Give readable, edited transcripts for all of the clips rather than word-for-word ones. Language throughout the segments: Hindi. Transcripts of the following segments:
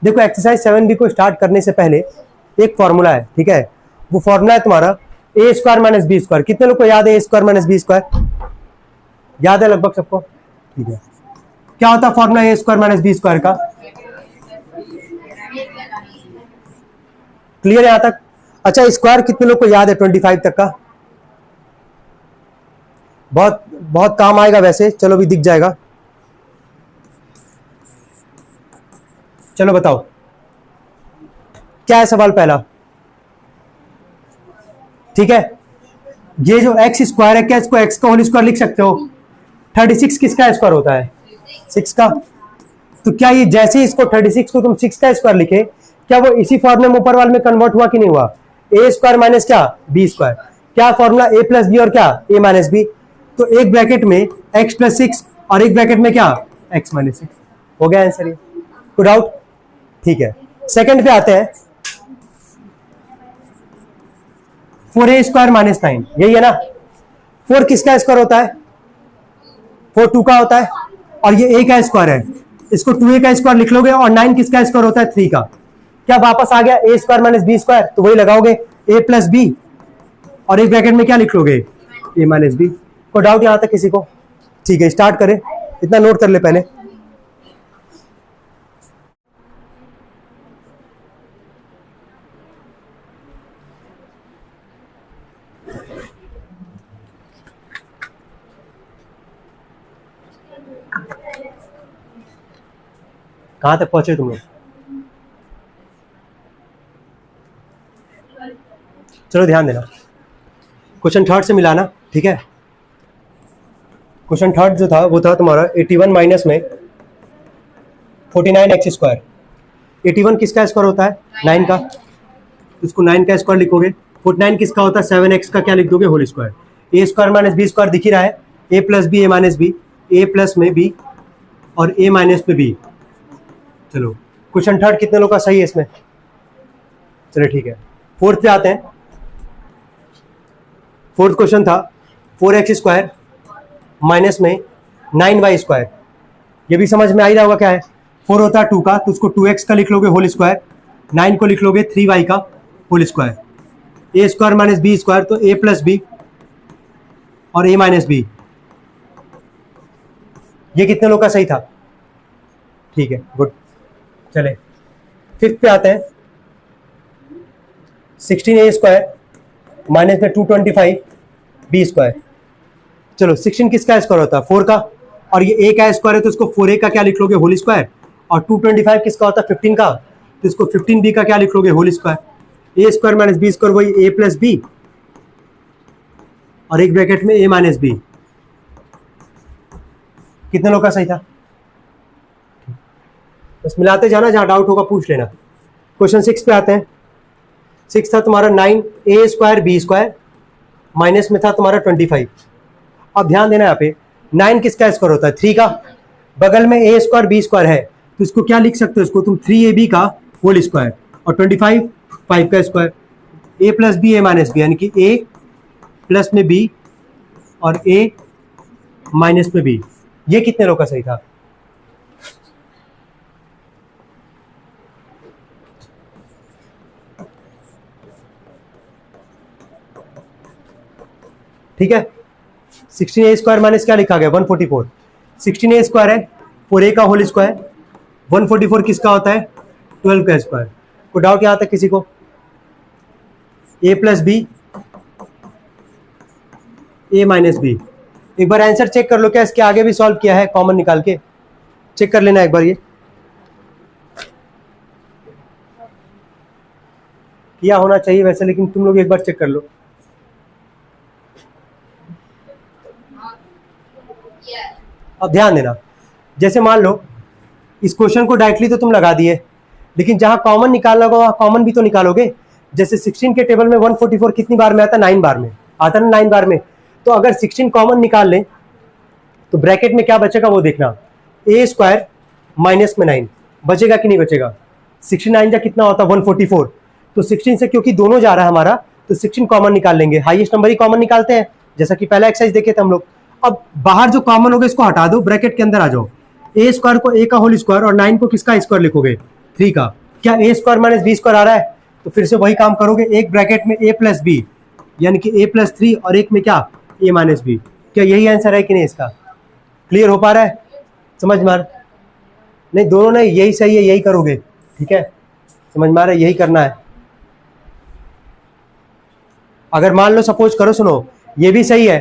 देखो एक्सरसाइज 7B को स्टार्ट करने से पहले एक फॉर्मूला है, ठीक है, वो फॉर्मूला है तुम्हारा ए स्क्वायर माइनस बी स्क्वायर। कितने लोग को याद है ए स्क्वायर माइनस बी स्क्वायर? याद है लगभग सबको, ठीक है। क्या होता है फॉर्मूला ए स्क्वायर माइनस बी स्क्वायर का? क्लियर है यहां तक? अच्छा, स्क्वायर कितने लोग को याद है 25 तक का? बहुत बहुत काम आएगा वैसे, चलो भी दिख जाएगा। चलो बताओ क्या है सवाल पहला, ठीक है। ये जो एक्स स्क्वायर है, क्या इसको एक्स का होल स्क्वायर लिख सकते हो? 36 किसका स्क्वायर होता है? 6 का। तो क्या ये जैसे इसको 36 को तुम 6 का स्क्वायर लिखे, क्या वो इसी फॉर्मूले में ऊपर वाले में कन्वर्ट हुआ कि नहीं हुआ? ए स्क्वायर माइनस क्या बी स्क्वायर। क्या फॉर्मूला ए प्लस बी और क्या ए माइनस बी। तो एक ब्रैकेट में एक्स प्लस 6 और एक ब्रैकेट में क्या एक्स माइनस 6। हो गया आंसर ये, कोई डाउट? ठीक है, सेकंड पे आते हैं। 4a स्क्वायर माइनस 9, यही है ना। 4 किसका स्क्वायर होता है? 4 2 का होता है, और ये a का स्क्वायर है, इसको 2a का स्क्वायर लिख लोगे। और 9 किसका स्क्वायर होता है? 3 का। क्या वापस आ गया a square minus B square, तो वही लगाओगे a प्लस बी, और एक ब्रैकेट में क्या लिख लोगे a माइनस बी। कोई डाउट यहां तक किसी को? ठीक है, स्टार्ट करें, इतना नोट कर ले पहले। कहां तक पहुंचे तुम लोग? चलो ध्यान देना, क्वेश्चन थर्ड से मिलाना, ठीक है। क्वेश्चन थर्ड जो था वो था तुम्हारा 81 माइनस में 49 एक्स स्क्वायर। 81 किसका स्क्वायर होता है? 9 का, तो इसको 9 का स्क्वायर लिखोगे। 49 किसका होता है? 7x का, क्या लिख दोगे? Whole square. ए स्क्वायर माइनस बी स्क्वायर दिख ही रहा है, a plus b a minus b, a plus में बी और ए माइनस में बी। चलो क्वेश्चन थर्ड कितने लोग का सही है इसमें? चलो ठीक है, फोर्थ पे आते हैं। फोर्थ क्वेश्चन था 4x स्क्वायर माइनस में 9y स्क्वायर। ये भी समझ में आ ही रहा होगा क्या है। 4 होता है 2 का, तो उसको 2x का लिख लोगे होल स्क्वायर, 9 को लिख लोगे 3y का होल स्क्वायर। ए स्क्वायर माइनस बी स्क्वायर, तो a प्लस बी और a माइनस बी। ये कितने लोग का सही था? ठीक है, गुड। चले फिफ्थ पे आते हैं। 16a स्क्वायर माइनस में 225 बी स्क्वायर। चलो 16 किसका स्क्वायर होता है? 4 का, और ये a का स्क्वायर है, तो इसको 4a का क्या लिख लोगे? Whole square. और 225 किसका होता है? 15 का, तो इसको 15b का क्या लिख लोगे? Whole square. ए स्क्वायर माइनस बी स्क्वायर वही a प्लस बी, और एक ब्रैकेट में a माइनस बी। कितने लोग का सही था? बस मिलाते जाना, जहां डाउट होगा पूछ लेना। क्वेश्चन 6 पे आते हैं। 6 था तुम्हारा 9a square B square, minus में था तुम्हारा 25। अब ध्यान देना, यहाँ पे 9 किसका स्क्वायर होता है? 3 का। बगल में a स्क्वायर बी स्क्वायर है, तो इसको क्या लिख सकते हो? इसको तुम 3ab का होल स्क्वायर, और 25 5 का स्क्वायर। a plus b a minus b, यानी कि a प्लस में b और a माइनस में b। ये कितने लोग का सही था? ठीक है, 16a स्क्वायर माइनस क्या लिखा गया? 144। 16a स्क्वायर है, 4a का होल स्क्वायर। 144 किसका होता है? 12 का स्क्वायर। कोई डाउट यहां तक किसी को? a plus b, a minus b. एक बार आंसर चेक कर लो, क्या इसके आगे भी सॉल्व किया है? कॉमन निकाल के चेक कर लेना एक बार। ये किया होना चाहिए वैसे, लेकिन तुम लोग एक बार चेक कर लो। अब ध्यान देना, जैसे मान लो इस क्वेश्चन को डायरेक्टली तो तुम लगा दिए, लेकिन जहां कॉमन निकालना होगा वहां कॉमन भी तो निकालोगे। जैसे 16 के टेबल में 144 कितनी बार में आता है? 9 बार में आता है ना, 9 बार में। तो अगर 16 कॉमन निकाल लें तो ब्रैकेट में क्या बचेगा वो देखना। a स्क्वायर माइनस में 9 बचेगा कि नहीं बचेगा? 69 जा कितना होता है? 144। तो 16 से क्योंकि दोनों जा रहा है हमारा, तो 16 कॉमन निकाल लेंगे। हाईएस्ट नंबर ही कॉमन निकालते हैं, जैसा कि पहला एक्सरसाइज देखे थे हम लोग। अब बाहर जो कॉमन होगा इसको हटा दो, ब्रैकेट के अंदर आ जाओ। a स्क्वायर को a का होल स्क्वायर और 9 को किसका स्क्वायर लिखोगे? 3 का। क्या ए स्क्वायर माइनस बी स्क्वायर आ रहा है? तो फिर से वही काम करोगे, एक ब्रैकेट में ए प्लस बी यानी कि ए प्लस 3 और एक में क्या ए माइनस बी। क्या यही आंसर है कि नहीं इसका? क्लियर हो पा रहा है? समझ में आ रहा? नहीं दोनों नहीं, यही सही है, यही करोगे। ठीक है, समझ में आ रहा है, यही करना है। अगर मान लो सपोज करो, सुनो ये भी सही है,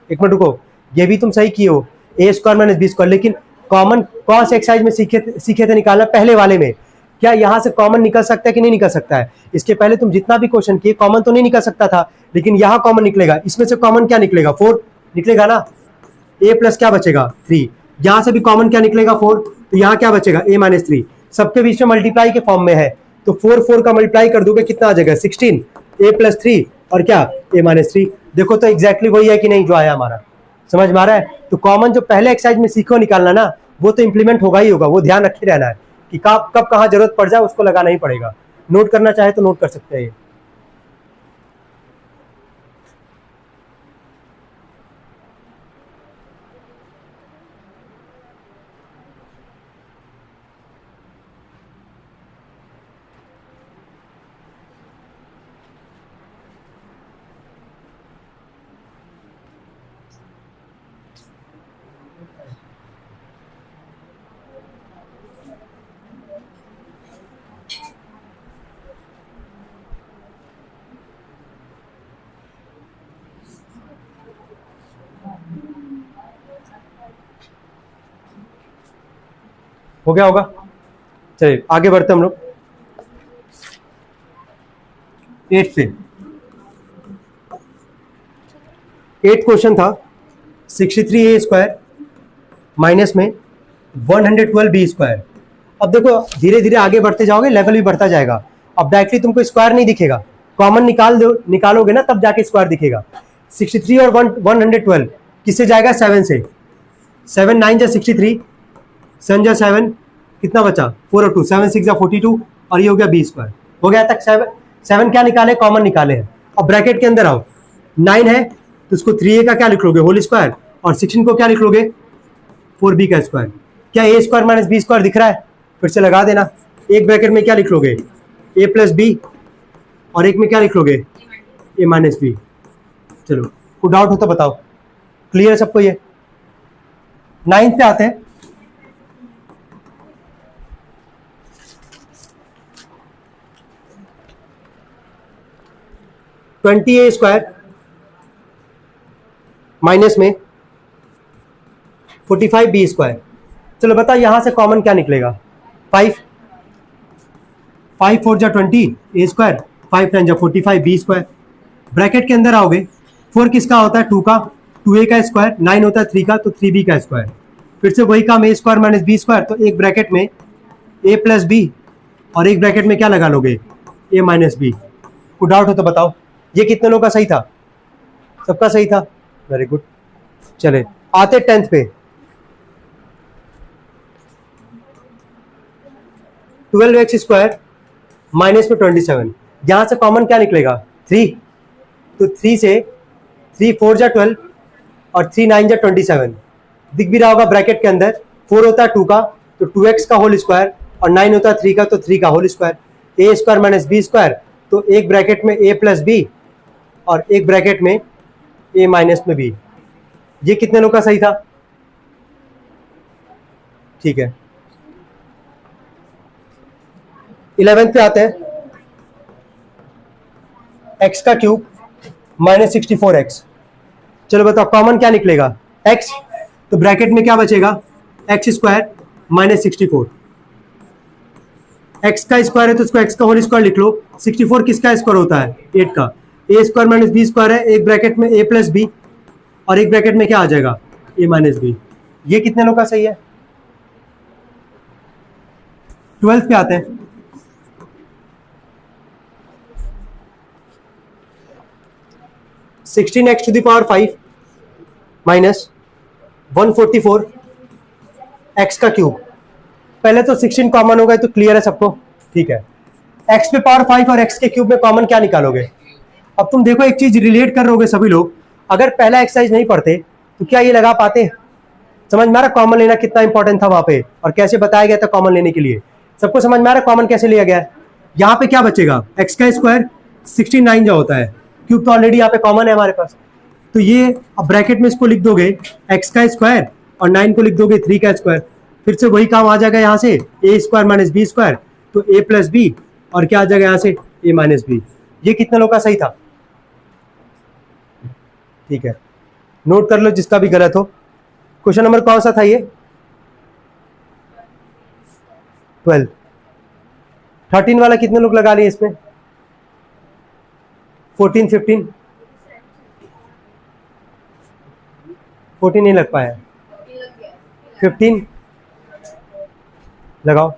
एक मिनट रुको, ये भी तुम सही किए हो ए स्क्वायर माइनस बी स्क्वायर, लेकिन कॉमन कौन से एक्सरसाइज में सीखे थे निकालना? पहले वाले में। क्या यहां से कॉमन निकल सकता है कि नहीं निकल सकता है? इसके पहले तुम जितना भी क्वेश्चन किए कॉमन तो नहीं निकल सकता था, लेकिन यहां कॉमन निकलेगा। इसमें से कॉमन क्या निकलेगा? 4 निकलेगा ना। ए प्लस क्या बचेगा? 3। यहां से भी कॉमन क्या निकलेगा? 4। तो यहां क्या बचेगा? ए माइनस 3। सबके बीच में मल्टीप्लाई के फॉर्म में है, तो 4 का मल्टीप्लाई कर दोगे कितना आ जाएगा? 16। ए प्लस 3 और क्या ए माइनस 3। देखो तो एग्जैक्टली वही है कि नहीं जो आया हमारा। समझ में आ रहा है? तो कॉमन जो पहले एक्सरसाइज में सीखो निकालना ना, वो तो इंप्लीमेंट होगा ही होगा, वो ध्यान रखे रहना है कि कब कहाँ जरूरत पड़ जाए उसको लगाना ही पड़ेगा। नोट करना चाहे तो नोट कर सकते हैं। हो गया होगा? चलिए आगे बढ़ते हम लोग 8 पे। 8 क्वेश्चन था 63 ए स्क्वायर माइनस में 112 बी स्क्वायर। अब देखो धीरे धीरे आगे बढ़ते जाओगे, लेवल भी बढ़ता जाएगा। अब डायरेक्टली तुमको स्क्वायर नहीं दिखेगा, कॉमन निकालोगे ना तब जाके स्क्वायर दिखेगा। 63 और 112 किससे जाएगा? 7 से। 7 9 जा 63, 7 जा 7, कितना बचा? 4 और 2, 7 6 जा 42 और ये हो गया बी स्क्वायर। हो गया तक 7 क्या निकाले? कॉमन निकाले हैं। अब ब्रैकेट के अंदर आओ, 9 है तो उसको 3a का क्या लिख लोगे? Whole square. और 16 को क्या लिख लोगे? 4b का स्क्वायर। क्या ए स्क्वायर माइनस बी स्क्वायर दिख रहा है? फिर से लगा देना। एक ब्रैकेट में क्या लिख लोगे? ए प्लस बी और एक में क्या लिख लोगे? ए माइनस बी। चलो कोई डाउट हो तो बताओ। क्लियर है सबको? ये 9 पे आते हैं। ट्वेंटी ए स्क्वायर माइनस में 45 बी स्क्वायर। चलो बता यहां से कॉमन क्या निकलेगा? 5 4 जा 20 ए स्क्वायर, 5 9 जा 45 बी स्क्वायर। ब्रैकेट के अंदर आओगे, 4 किसका होता है? 2 का, 2a का स्क्वायर। 9 होता है 3 का, तो 3b का स्क्वायर। फिर से वही काम, ए स्क्वायर माइनस बी स्क्वायर। तो एक ब्रैकेट में ए प्लस बी और एक ब्रैकेट में क्या लगा लोगे? ए माइनस बी। कोई डाउट हो तो बताओ। ये कितने लोगों का सही था? सबका सही था, वेरी गुड। चले आते 10th पे। 12x स्क्वायर माइनस में 27। यहां से कॉमन क्या निकलेगा? 3। तो 3 से 3 4 जा 12 और 3 9 जा 27। दिख भी रहा होगा ब्रैकेट के अंदर। 4 होता है 2 का, तो 2x का होल स्क्वायर और 9 होता है 3 का, तो 3 का होल स्क्वायर। ए स्क्वायर माइनस बी स्क्वायर, तो एक ब्रैकेट में ए प्लस बी और एक ब्रैकेट में ए माइनस में बी। ये कितने लोग का सही था? ठीक है 11th पे आते हैं। x का क्यूब माइनस 64x। चलो बताओ कॉमन क्या निकलेगा? x। तो ब्रैकेट में क्या बचेगा? X square minus 64। x का स्क्वायर है तो उसको x का होल स्क्वायर लिख लो। 64 किसका स्क्वायर होता है? 8 का। ए स्क्वायर माइनस बी स्क्वायर है, एक ब्रैकेट में ए प्लस बी और एक ब्रैकेट में क्या आ जाएगा? ए माइनस बी। ये कितने लोग का सही है? 12th पे आते हैं। Sixteen x to the power 5 minus 144 x का क्यूब। पहले तो 16 कॉमन होगा तो क्लियर है सबको? ठीक है। एक्स पे पावर 5 और एक्स के क्यूब में कॉमन क्या निकालोगे? अब तुम देखो एक चीज रिलेट कर रहोगे सभी लोग। अगर पहला एक्सरसाइज नहीं पढ़ते तो क्या ये लगा पाते? समझ में आ रहा कॉमन लेना कितना इंपॉर्टेंट था वहां पे और कैसे बताया गया था कॉमन लेने के लिए? सबको समझ में आ रहा है कॉमन कैसे लिया गया है? यहाँ पे क्या बचेगा, एक्स का स्क्वायर 69 जो होता है, क्यूब तो ऑलरेडी यहाँ पे कॉमन है हमारे पास, तो ये अब ब्रैकेट में इसको लिख दोगे एक्स का स्क्वायर और 9 को लिख दोगे 3 का स्क्वायर, फिर से वही काम आ जाएगा यहाँ से ए स्क्वायर माइनस बी स्क्वायर, तो ए प्लस बी और क्या आ जाएगा यहाँ से ए माइनस बी। ये कितने लोग का सही था? ठीक है, नोट कर लो जिसका भी गलत हो। क्वेश्चन नंबर कौन सा था ये? 12। 13 वाला कितने लोग लगा लिए इसमें? 14 15 14 नहीं लग पाया, 15 लगाओ।